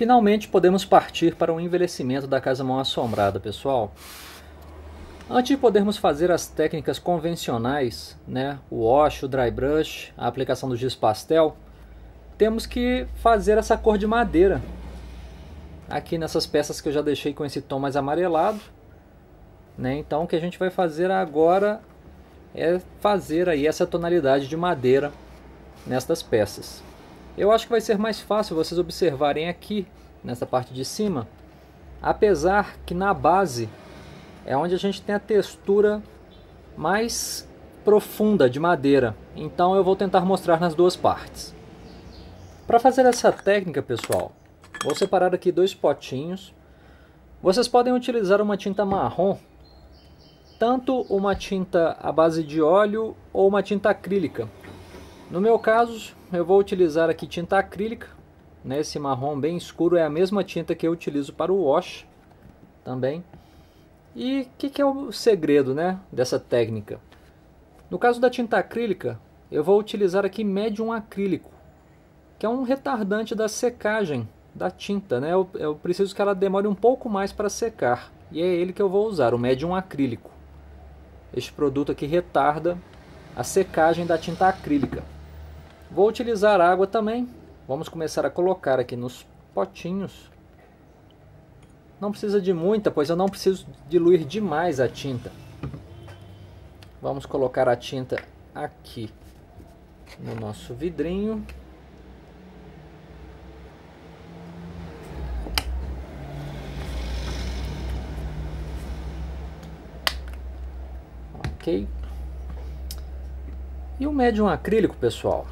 Finalmente podemos partir para o envelhecimento da casa mal-assombrada, pessoal. Antes de podermos fazer as técnicas convencionais, o wash, o dry brush, a aplicação do giz pastel, temos que fazer essa cor de madeira. Aqui nessas peças que eu já deixei com esse tom mais amarelado. Então o que a gente vai fazer agora é fazer aí essa tonalidade de madeira nestas peças. Eu acho que vai ser mais fácil vocês observarem aqui, nessa parte de cima, apesar que na base é onde a gente tem a textura mais profunda de madeira. Então eu vou tentar mostrar nas duas partes. Para fazer essa técnica, pessoal, vou separar aqui dois potinhos. Vocês podem utilizar uma tinta marrom, tanto uma tinta à base de óleo ou uma tinta acrílica. No meu caso, eu vou utilizar aqui tinta acrílica. Esse marrom bem escuro é a mesma tinta que eu utilizo para o wash também. E o que é o segredo dessa técnica? No caso da tinta acrílica, eu vou utilizar aqui médium acrílico, que é um retardante da secagem da tinta. Eu preciso que ela demore um pouco mais para secar, e é ele que eu vou usar, o médium acrílico. Este produto aqui retarda a secagem da tinta acrílica. Vou utilizar água também. Vamos começar a colocar aqui nos potinhos. Não precisa de muita, pois eu não preciso diluir demais a tinta. Vamos colocar a tinta aqui no nosso vidrinho. Ok. E o médium acrílico, pessoal,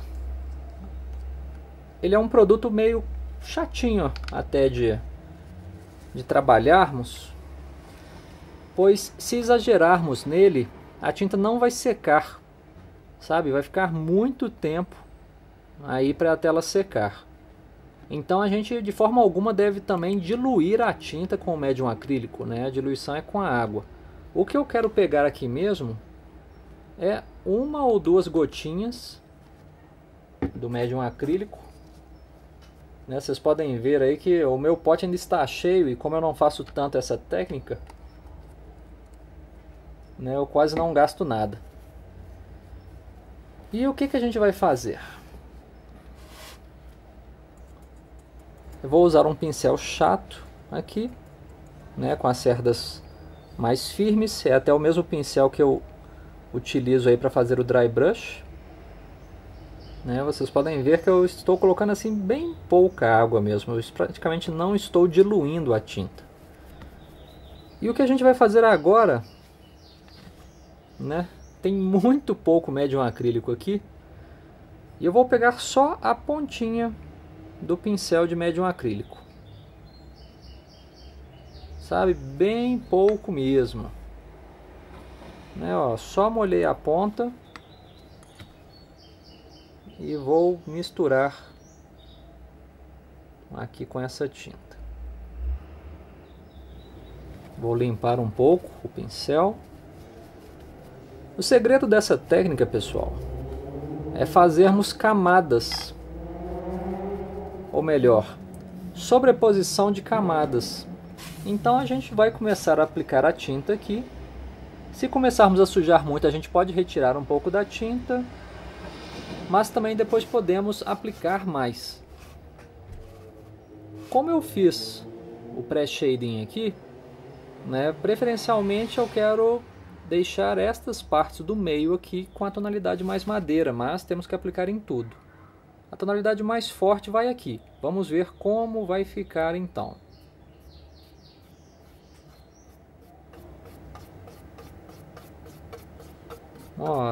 ele é um produto meio chatinho até de trabalharmos, pois se exagerarmos nele, a tinta não vai secar, sabe? Vai ficar muito tempo aí para a tela secar. Então a gente de forma alguma deve também diluir a tinta com o médium acrílico, A diluição é com a água. O que eu quero pegar aqui mesmo é uma ou duas gotinhas do médium acrílico. Vocês podem ver aí que o meu pote ainda está cheio, e como eu não faço tanto essa técnica, eu quase não gasto nada. E o que a gente vai fazer? Eu vou usar um pincel chato aqui, com as cerdas mais firmes. É até o mesmo pincel que eu utilizo aí para fazer o dry brush. Vocês podem ver que eu estou colocando assim bem pouca água mesmo. Eu praticamente não estou diluindo a tinta. E o que a gente vai fazer agora, tem muito pouco médium acrílico aqui, e eu vou pegar só a pontinha do pincel de médium acrílico, sabe, bem pouco mesmo, só molhei a ponta e vou misturar aqui com essa tinta. Vou limpar um pouco o pincel. O segredo dessa técnica, pessoal, é fazermos camadas, ou melhor, sobreposição de camadas. Então a gente vai começar a aplicar a tinta aqui. Se começarmos a sujar muito, a gente pode retirar um pouco da tinta, mas também depois podemos aplicar mais. Como eu fiz o pré-shading aqui, preferencialmente eu quero deixar estas partes do meio aqui com a tonalidade mais madeira, mas temos que aplicar em tudo. A tonalidade mais forte vai aqui. Vamos ver como vai ficar então.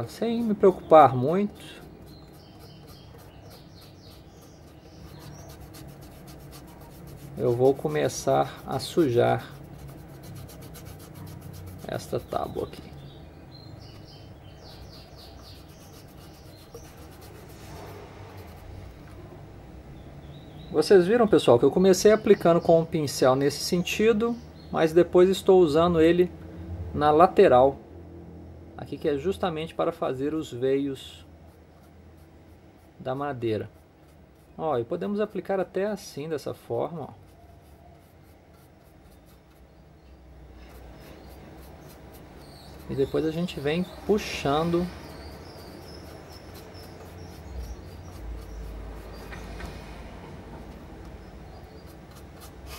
Sem me preocupar muito. Eu vou começar a sujar esta tábua aqui. Vocês viram, pessoal, que eu comecei aplicando com o pincel nesse sentido, mas depois estou usando ele na lateral, aqui, que é justamente para fazer os veios da madeira. Ó, e podemos aplicar até assim, dessa forma, ó. e depois a gente vem puxando.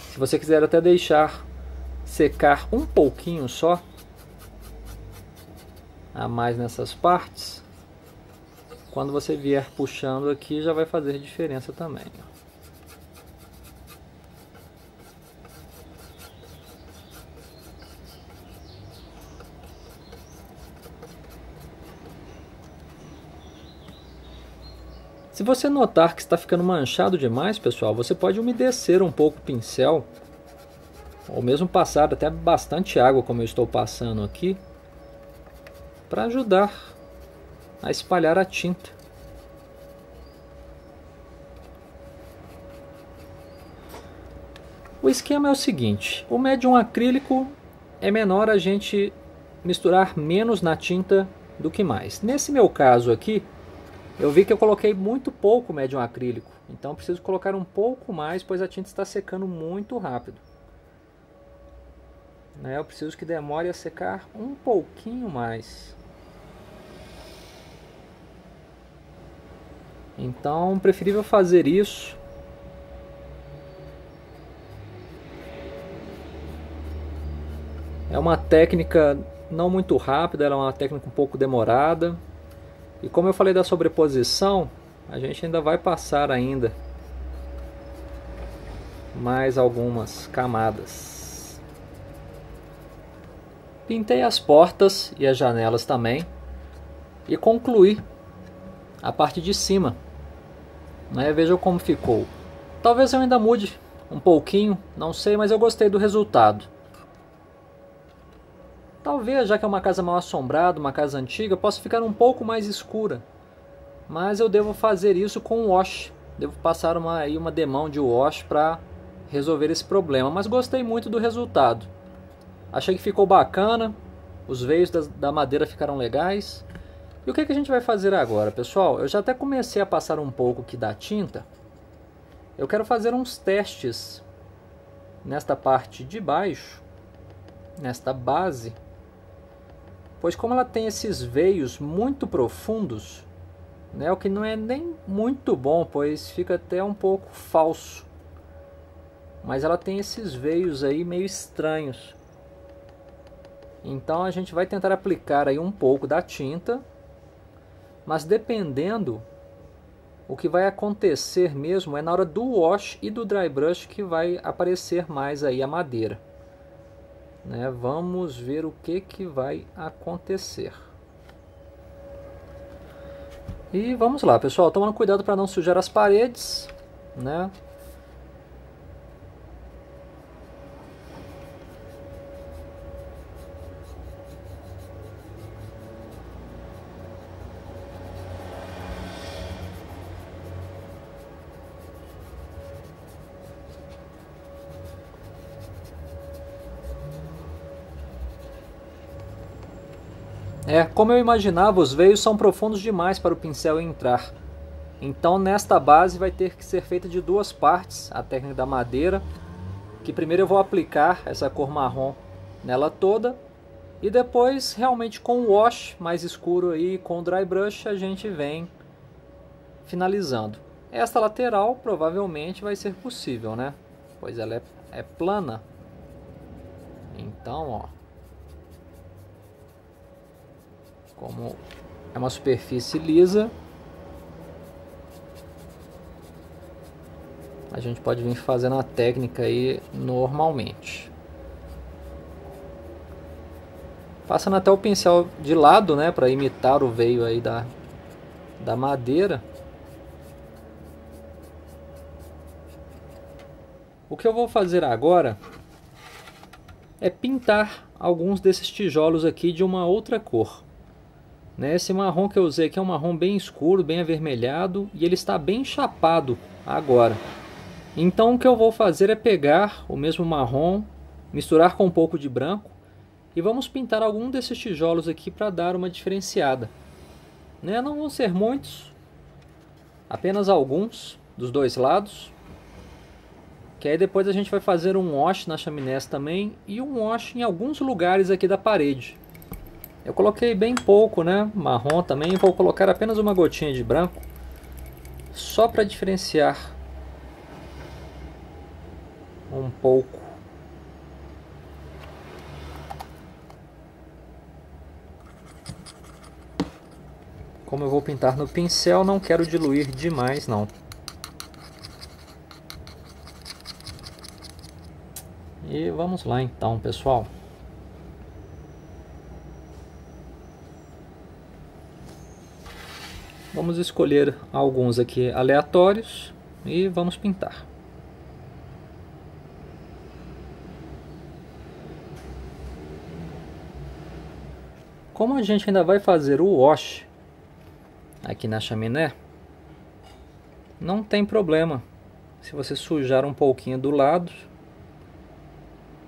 Se você quiser até deixar secar um pouquinho só a mais nessas partes, quando você vier puxando aqui já vai fazer diferença também. Se você notar que está ficando manchado demais, pessoal, você pode umedecer um pouco o pincel, ou mesmo passar até bastante água, como eu estou passando aqui, para ajudar a espalhar a tinta. O esquema é o seguinte: o médium acrílico é menor, a gente misturar menos na tinta do que mais. Nesse meu caso aqui, eu vi que eu coloquei muito pouco médium acrílico, então preciso colocar um pouco mais, pois a tinta está secando muito rápido. Eu preciso que demore a secar um pouquinho mais. Então, preferível fazer isso. É uma técnica não muito rápida, ela é uma técnica um pouco demorada. E como eu falei da sobreposição, a gente ainda vai passar ainda mais algumas camadas. Pintei as portas e as janelas também e concluí a parte de cima. Vejam como ficou. Talvez eu ainda mude um pouquinho, não sei, mas eu gostei do resultado. Talvez, já que é uma casa mal assombrada, uma casa antiga, possa ficar um pouco mais escura. Mas eu devo fazer isso com wash. Devo passar uma demão de wash para resolver esse problema. Mas gostei muito do resultado. Achei que ficou bacana. Os veios da madeira ficaram legais. E o que a gente vai fazer agora, pessoal? Eu já até comecei a passar um pouco aqui da tinta. Eu quero fazer uns testes nesta parte de baixo, nesta base. Pois como ela tem esses veios muito profundos, o que não é nem muito bom, pois fica até um pouco falso. Mas ela tem esses veios aí meio estranhos. Então a gente vai tentar aplicar aí um pouco da tinta, mas dependendo, o que vai acontecer mesmo é na hora do wash e do dry brush que vai aparecer mais aí a madeira. Vamos ver o que vai acontecer. E vamos lá, pessoal, tomando cuidado para não sujar as paredes, Como eu imaginava, os veios são profundos demais para o pincel entrar. Então nesta base vai ter que ser feita de duas partes, a técnica da madeira, que primeiro eu vou aplicar essa cor marrom nela toda, e depois realmente com o wash mais escuro aí, com o dry brush, a gente vem finalizando. Esta lateral provavelmente vai ser possível, pois ela é plana. Então, como é uma superfície lisa, a gente pode vir fazendo a técnica aí normalmente. Passando até o pincel de lado, para imitar o veio aí da madeira. O que eu vou fazer agora é pintar alguns desses tijolos aqui de uma outra cor. Esse marrom que eu usei aqui é um marrom bem escuro, bem avermelhado, e ele está bem chapado agora. Então o que eu vou fazer é pegar o mesmo marrom, misturar com um pouco de branco, e vamos pintar algum desses tijolos aqui para dar uma diferenciada. Não vão ser muitos, apenas alguns dos dois lados. Que aí depois a gente vai fazer um wash nas chaminés também, e um wash em alguns lugares aqui da parede. Eu coloquei bem pouco, né, marrom também, vou colocar apenas uma gotinha de branco, só para diferenciar um pouco. Como eu vou pintar no pincel, não quero diluir demais não. E vamos lá então, pessoal. Vamos escolher alguns aqui aleatórios e vamos pintar. Como a gente ainda vai fazer o wash aqui na chaminé, não tem problema se você sujar um pouquinho do lado,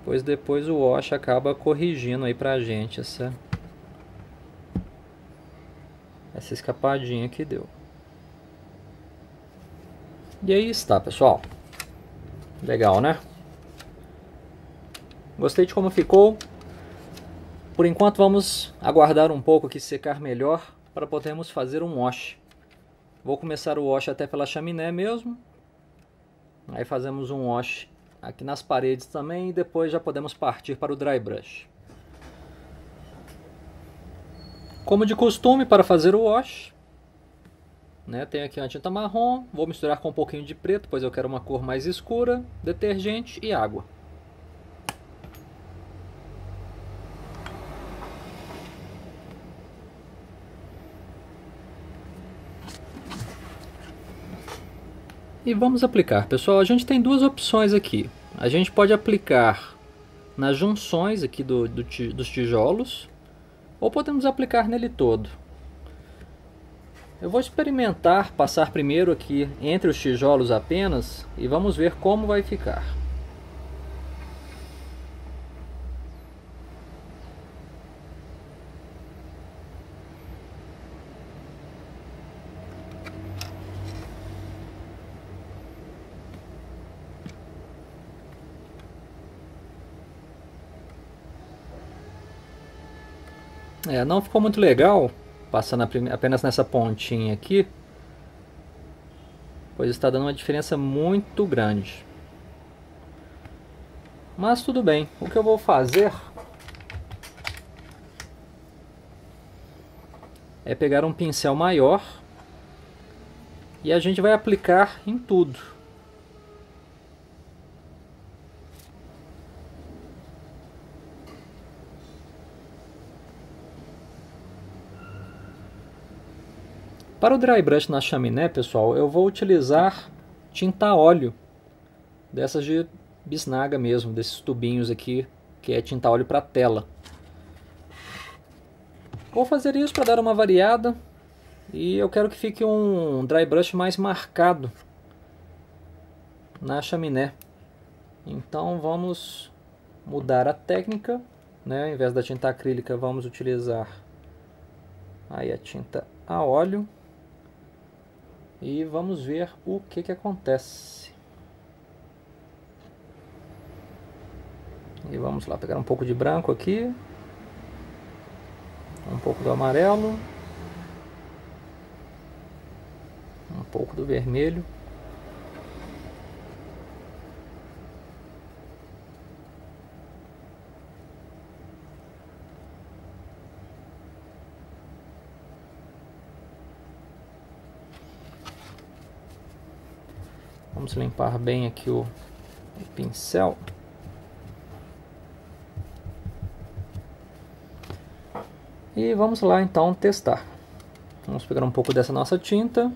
pois depois o wash acaba corrigindo aí pra gente essa escapadinha que deu. E aí está, pessoal. Legal, né? Gostei de como ficou. Por enquanto vamos aguardar um pouco aqui secar melhor para podermos fazer um wash. Vou começar o wash até pela chaminé mesmo. Aí fazemos um wash aqui nas paredes também e depois já podemos partir para o dry brush. Como de costume, para fazer o wash, né, tenho aqui a tinta marrom, vou misturar com um pouquinho de preto, pois eu quero uma cor mais escura, detergente e água. E vamos aplicar, pessoal. A gente tem duas opções aqui. A gente pode aplicar nas junções aqui dos tijolos, ou podemos aplicar nele todo. Eu vou experimentar passar primeiro aqui entre os tijolos apenas e vamos ver como vai ficar. Não ficou muito legal passando apenas nessa pontinha aqui, pois está dando uma diferença muito grande. Mas tudo bem, o que eu vou fazer é pegar um pincel maior e a gente vai aplicar em tudo. Para o dry brush na chaminé, pessoal, eu vou utilizar tinta a óleo, dessas de bisnaga mesmo, desses tubinhos aqui, que é tinta a óleo para tela. Vou fazer isso para dar uma variada e eu quero que fique um dry brush mais marcado na chaminé. Então vamos mudar a técnica, né? Ao invés da tinta acrílica, vamos utilizar aí a tinta a óleo. E vamos ver o que acontece. E vamos lá, pegar um pouco de branco aqui. Um pouco do amarelo. Um pouco do vermelho. Vamos limpar bem aqui o pincel. E vamos lá então testar. Vamos pegar um pouco dessa nossa tinta.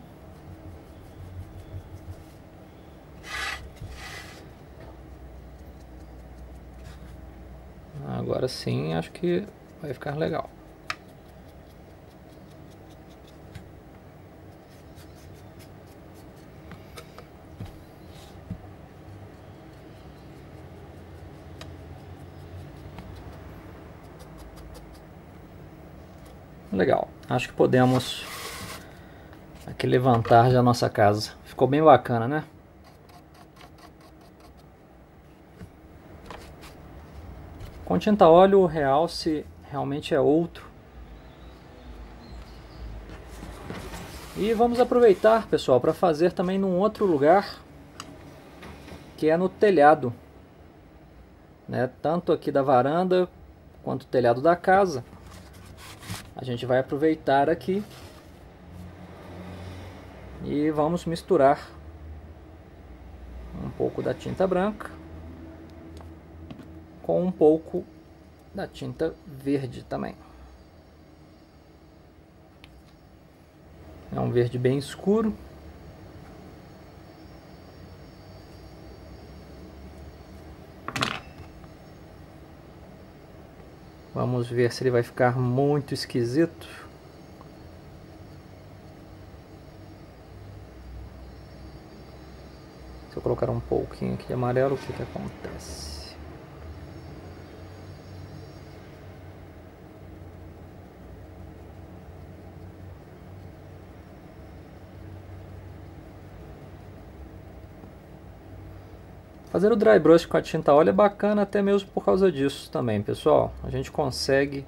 Agora sim, acho que vai ficar legal. Legal, acho que podemos aqui levantar já a nossa casa. Ficou bem bacana, né? Com tinta a óleo o realce realmente é outro. E vamos aproveitar, pessoal, para fazer também num outro lugar, que é no telhado, né? Tanto aqui da varanda quanto o telhado da casa. A gente vai aproveitar aqui e vamos misturar um pouco da tinta branca com um pouco da tinta verde também. É um verde bem escuro. Vamos ver se ele vai ficar muito esquisito. Se eu colocar um pouquinho aqui de amarelo, o que acontece? Fazer o dry brush com a tinta óleo é bacana até mesmo por causa disso também, pessoal. A gente consegue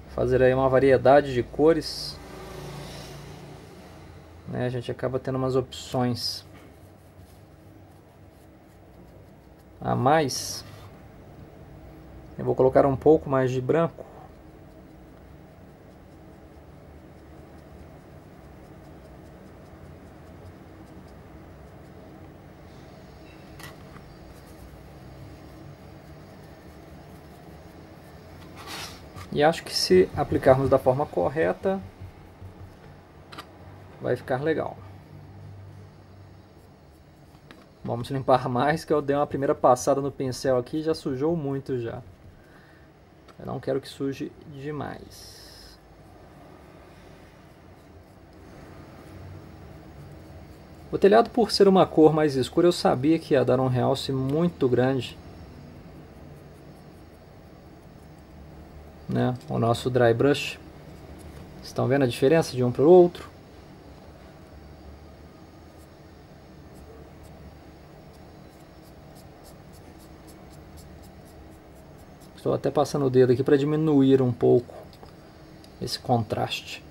fazer aí uma variedade de cores, né? A gente acaba tendo umas opções a mais. Eu vou colocar um pouco mais de branco. E acho que se aplicarmos da forma correta, vai ficar legal. Vamos limpar mais, que eu dei uma primeira passada no pincel aqui e já sujou muito já. Eu não quero que suje demais. O telhado, por ser uma cor mais escura, eu sabia que ia dar um realce muito grande, né? O nosso dry brush. Estão vendo a diferença de um para o outro? Estou até passando o dedo aqui para diminuir um pouco esse contraste.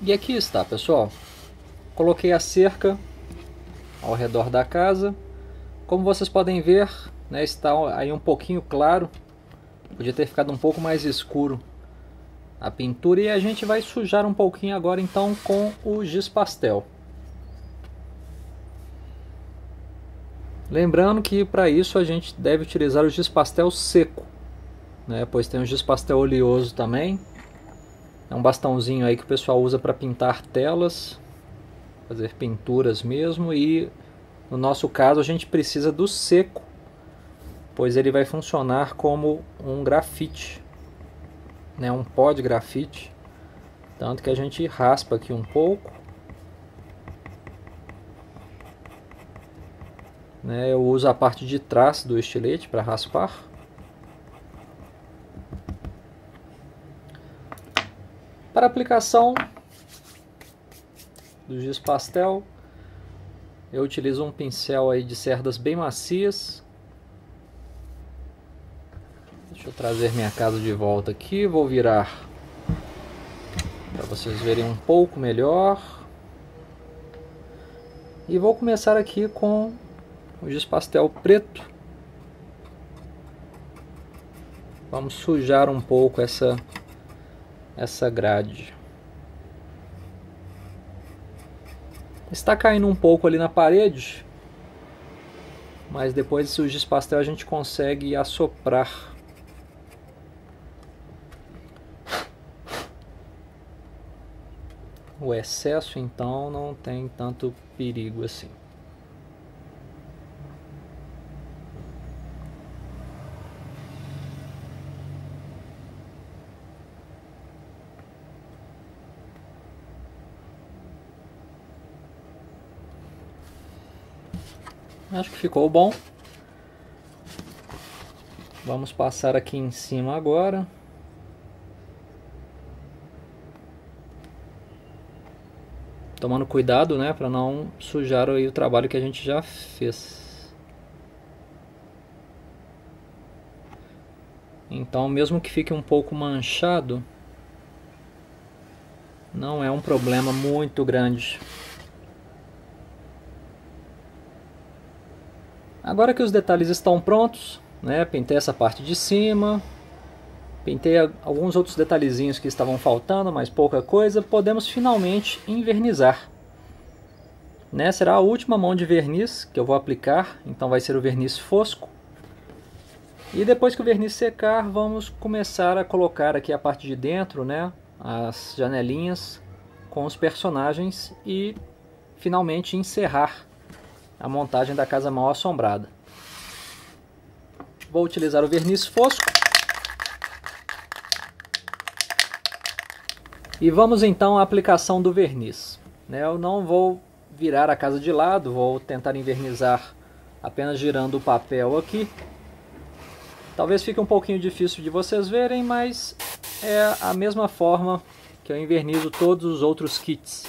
E aqui está, pessoal. Coloquei a cerca ao redor da casa. Como vocês podem ver, né, está aí um pouquinho claro. Podia ter ficado um pouco mais escuro a pintura. E a gente vai sujar um pouquinho agora então com o giz pastel. Lembrando que para isso a gente deve utilizar o giz pastel seco, né, pois tem o giz pastel oleoso também. É um bastãozinho aí que o pessoal usa para pintar telas, fazer pinturas mesmo, e no nosso caso a gente precisa do seco, pois ele vai funcionar como um grafite, né, um pó de grafite, tanto que a gente raspa aqui um pouco, né, eu uso a parte de trás do estilete para raspar. Para aplicação do giz pastel, eu utilizo um pincel aí de cerdas bem macias. Deixa eu trazer minha casa de volta aqui, vou virar para vocês verem um pouco melhor. E vou começar aqui com o giz pastel preto. Vamos sujar um pouco essa grade. Está caindo um pouco ali na parede, mas depois desse giz pastel a gente consegue assoprar. O excesso então não tem tanto perigo assim. Acho que ficou bom. Vamos passar aqui em cima agora. Tomando cuidado, né, para não sujar aí o trabalho que a gente já fez. Então, mesmo que fique um pouco manchado, não é um problema muito grande. Agora que os detalhes estão prontos, né, pintei essa parte de cima, pintei alguns outros detalhezinhos que estavam faltando, mas pouca coisa, podemos finalmente envernizar. Né, será a última mão de verniz que eu vou aplicar, então vai ser o verniz fosco. E depois que o verniz secar, vamos começar a colocar aqui a parte de dentro, né, as janelinhas com os personagens e finalmente encerrar a montagem da casa mal assombrada. Vou utilizar o verniz fosco. E vamos então à aplicação do verniz. Eu não vou virar a casa de lado, vou tentar envernizar apenas girando o papel aqui. Talvez fique um pouquinho difícil de vocês verem, mas é a mesma forma que eu envernizo todos os outros kits.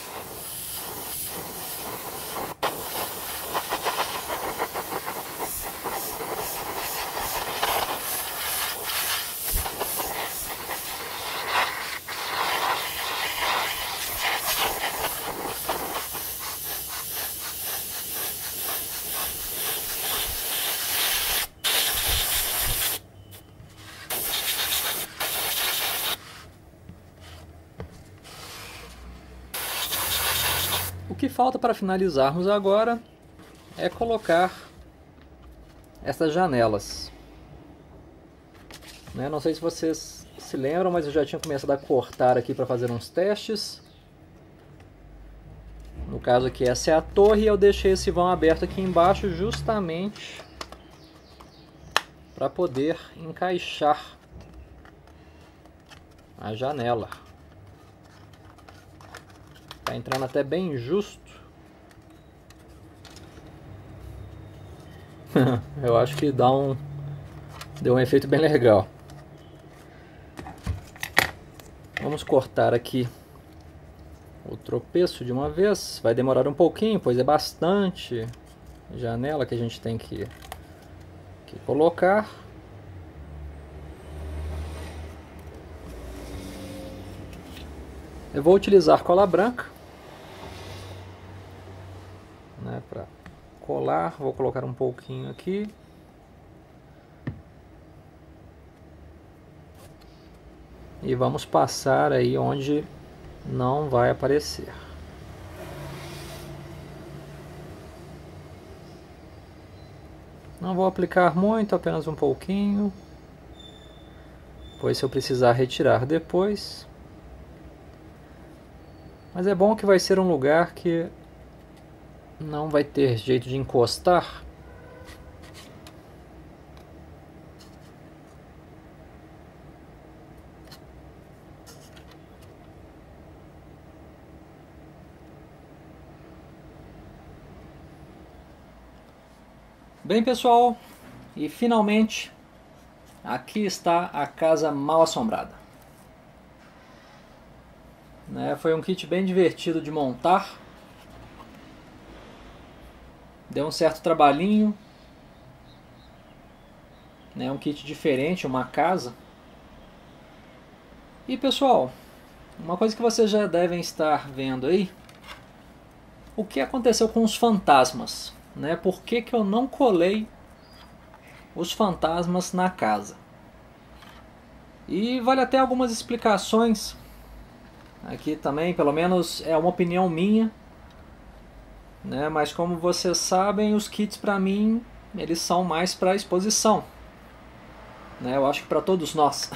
O que falta para finalizarmos agora é colocar essas janelas. Não sei se vocês se lembram, mas eu já tinha começado a cortar aqui para fazer uns testes. No caso aqui essa é a torre e eu deixei esse vão aberto aqui embaixo justamente para poder encaixar a janela. Tá entrando até bem justo. Eu acho que deu um efeito bem legal. Vamos cortar aqui o tropeço de uma vez. Vai demorar um pouquinho, pois é bastante janela que a gente tem que colocar. Eu vou utilizar cola branca, né, para colar. Vou colocar um pouquinho aqui. E vamos passar aí onde não vai aparecer. Não vou aplicar muito, apenas um pouquinho, pois se eu precisar retirar depois. Mas é bom que vai ser um lugar que não vai ter jeito de encostar. Bem, pessoal, e finalmente aqui está a casa mal assombrada. Foi um kit bem divertido de montar. Deu um certo trabalhinho. Um kit diferente, uma casa. E pessoal, uma coisa que vocês já devem estar vendo aí: o que aconteceu com os fantasmas? Por que eu não colei os fantasmas na casa? E vale até algumas explicações. Aqui também, pelo menos é uma opinião minha, mas como vocês sabem, os kits para mim, eles são mais para exposição, eu acho que para todos nós.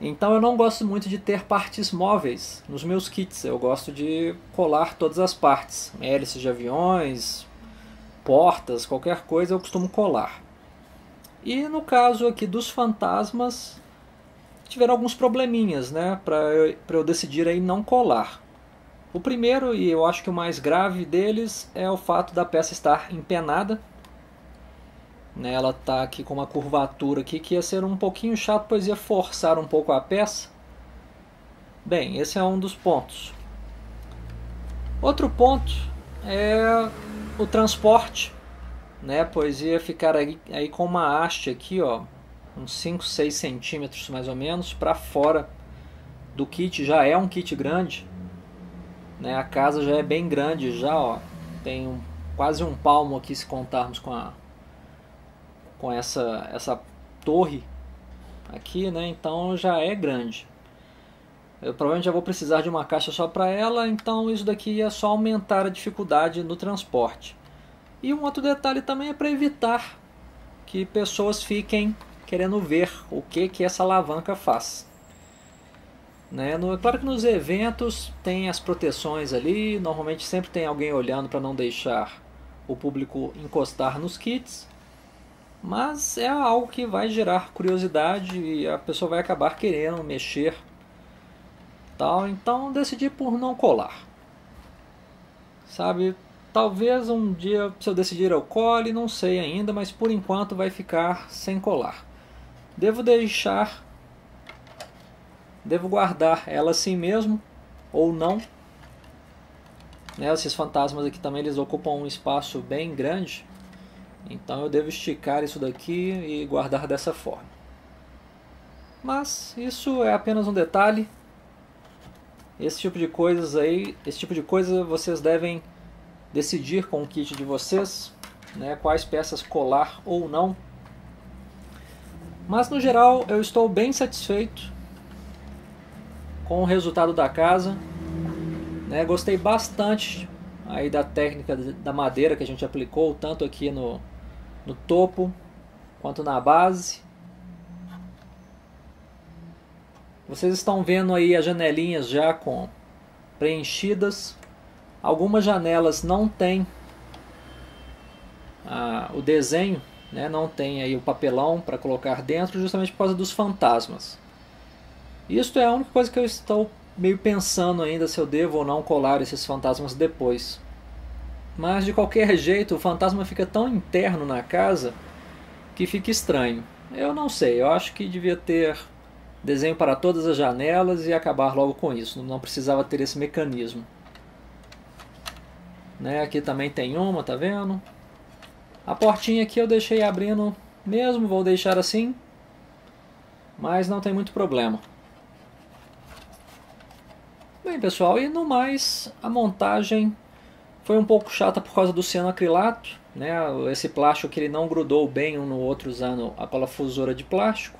Então eu não gosto muito de ter partes móveis nos meus kits. Eu gosto de colar todas as partes, hélices de aviões, portas, qualquer coisa eu costumo colar. E no caso aqui dos fantasmas, tiveram alguns probleminhas, para eu decidir aí não colar. O primeiro, e eu acho que o mais grave deles, é o fato da peça estar empenada. Né, ela está aqui com uma curvatura aqui que ia ser um pouquinho chato, pois ia forçar um pouco a peça. Bem, esse é um dos pontos. Outro ponto é o transporte, né, pois ia ficar aí com uma haste aqui, ó, uns 5, 6 centímetros mais ou menos para fora do kit. Já é um kit grande, né, a casa já é bem grande, já, ó, tem quase um palmo aqui se contarmos com essa torre aqui, né, então já é grande. Eu provavelmente já vou precisar de uma caixa só para ela, então isso daqui é só aumentar a dificuldade no transporte. E um outro detalhe também é para evitar que pessoas fiquem querendo ver o que essa alavanca faz. Né? Claro que nos eventos tem as proteções ali, normalmente sempre tem alguém olhando para não deixar o público encostar nos kits, mas é algo que vai gerar curiosidade e a pessoa vai acabar querendo mexer. Então decidi por não colar, sabe, talvez um dia se eu decidir eu cole, não sei ainda, mas por enquanto vai ficar sem colar. Devo guardar ela assim mesmo, ou não, né, esses fantasmas aqui também eles ocupam um espaço bem grande, então eu devo esticar isso daqui e guardar dessa forma. Mas isso é apenas um detalhe. Esse tipo de coisa vocês devem decidir com o kit de vocês, né, quais peças colar ou não. Mas no geral eu estou bem satisfeito com o resultado da casa, né, gostei bastante aí da técnica da madeira que a gente aplicou, tanto aqui no topo quanto na base. Vocês estão vendo aí as janelinhas já preenchidas. Algumas janelas não tem o desenho, né? Não tem aí o papelão para colocar dentro, justamente por causa dos fantasmas. Isso é a única coisa que eu estou meio pensando ainda, se eu devo ou não colar esses fantasmas depois. Mas de qualquer jeito o fantasma fica tão interno na casa que fica estranho. Eu não sei, eu acho que devia ter desenho para todas as janelas e acabar logo com isso. Não precisava ter esse mecanismo. Né? Aqui também tem uma, tá vendo? A portinha aqui eu deixei abrindo mesmo, vou deixar assim. Mas não tem muito problema. Bem pessoal, e no mais, a montagem foi um pouco chata por causa do cianoacrilato. Né? Esse plástico que ele não grudou bem um no outro usando a parafusora de plástico.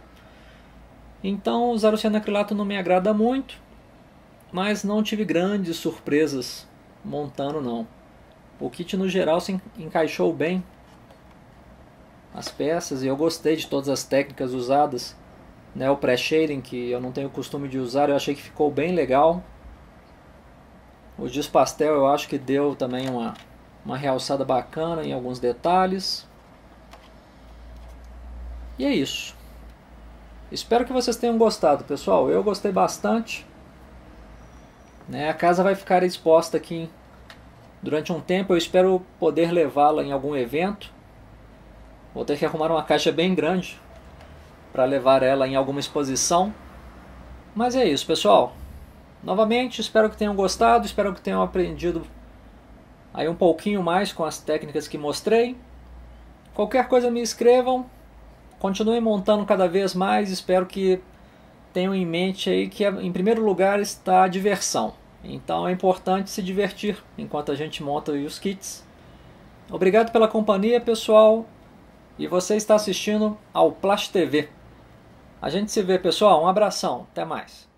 Então usar o cianoacrilato não me agrada muito, mas não tive grandes surpresas montando não. O kit no geral se encaixou bem, as peças, e eu gostei de todas as técnicas usadas. Né, o pré-shading, que eu não tenho costume de usar, eu achei que ficou bem legal. O giz pastel eu acho que deu também uma realçada bacana em alguns detalhes. E é isso. Espero que vocês tenham gostado, pessoal. Eu gostei bastante. Né, a casa vai ficar exposta aqui durante um tempo. Eu espero poder levá-la em algum evento. Vou ter que arrumar uma caixa bem grande para levar ela em alguma exposição. Mas é isso, pessoal. Novamente, espero que tenham gostado. Espero que tenham aprendido aí um pouquinho mais com as técnicas que mostrei. Qualquer coisa me escrevam. Continuem montando cada vez mais, espero que tenham em mente aí que em primeiro lugar está a diversão. Então é importante se divertir enquanto a gente monta os kits. Obrigado pela companhia, pessoal, e você está assistindo ao Plast TV. A gente se vê, pessoal, um abração, até mais.